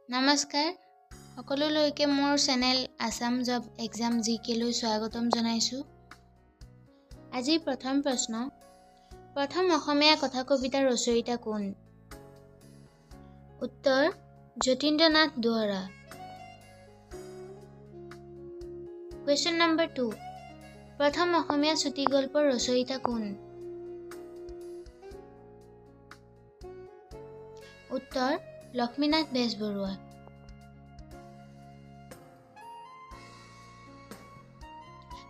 নমস্কাৰ সকলোলৈকে মোৰ চেনেল আসাম জব এক্সাম জিকে লৈ স্বাগতম জনাইছোঁ। আজি প্ৰথম প্ৰশ্ন, প্ৰথম অসমীয়া কথা কবিতাৰ ৰচয়িতা কোন? উত্তৰ যতীন্দ্ৰনাথ দুৱৰা। কুৱেশ্যন নম্বৰ 2, প্ৰথম অসমীয়া চুটি গল্পৰ ৰচয়িতা কোন? উত্তৰ লক্ষ্মীনাথ বেজবৰুৱা।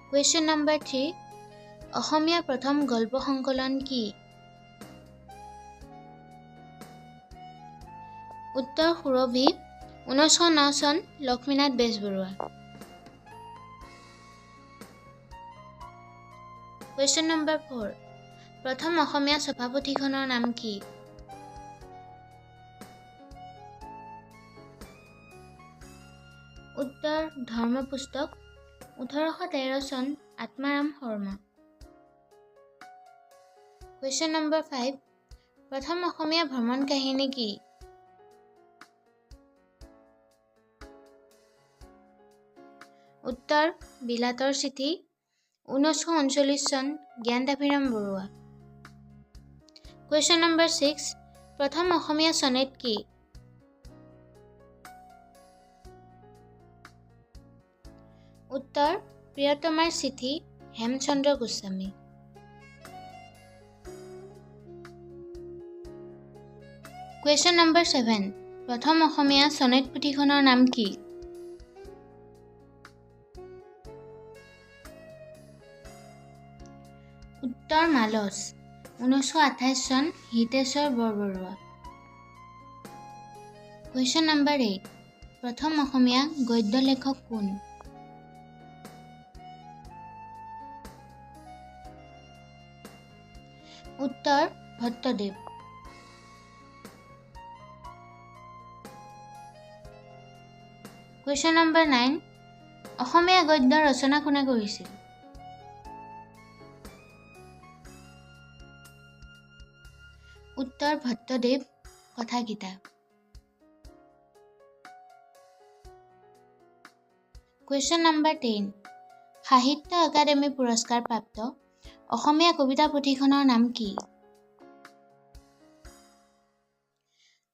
কুৱেশ্যন নম্বৰ 3, অসমীয়া প্ৰথম গল্প সংকলন কি? উত্তৰ সুৰভি, 1909 চন, লক্ষ্মীনাথ বেজবৰুৱা। কুৱেশ্যন নম্বৰ 4, প্ৰথম অসমীয়া ছপাপুথিখনৰ নাম কি? উত্তৰ ধৰ্মপুস্তক, 1813 চন, আত্মাৰাম শৰ্মা। কুৱেশ্যন নম্বৰ 5, প্ৰথম অসমীয়া ভ্ৰমণ কাহিনী কি? উত্তৰ বিলাতৰ চিঠি, 1939 চন, জ্ঞানদাভিৰাম বৰুৱা। কুৱেশ্যন নম্বৰ 6, প্ৰথম অসমীয়া চনেট কি? উত্তৰ প্ৰিয়তমাৰ চিঠি, হেমচন্দ্ৰ গোস্বামী। কুৱেশ্যন নম্বৰ 7, প্ৰথম অসমীয়া চনেট পুথিখনৰ নাম কি? উত্তৰ মালচ, 1928 চন, হিতেশ্বৰ বৰবৰুৱা। কুৱেশ্যন নম্বৰ 8, প্ৰথম অসমীয়া গদ্য লেখক কোন? উত্তৰ ভট্টদেৱ। কুৱেশ্যন নম্বৰ 9, অসমীয়া গদ্য ৰচনা কোনে কৰিছিল? উত্তৰ ভট্টদেৱ, কথাগীতা। কুৱেশ্যন নম্বৰ 10, সাহিত্য একাডেমী পুৰস্কাৰ প্ৰাপ্ত অসমীয়া কবিতা পুথিখনৰ নাম কি?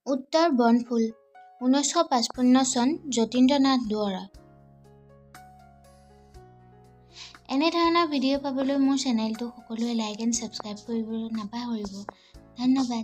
উত্তৰ বনফুল, 1955 চন, যতীন্দ্ৰনাথ দুৱৰা। এনেধৰণৰ ভিডিঅ' পাবলৈ মোৰ চেনেলটো সকলোৱে লাইক এণ্ড ছাবস্ক্ৰাইব কৰিবলৈ নাপাহৰিব। ধন্যবাদ।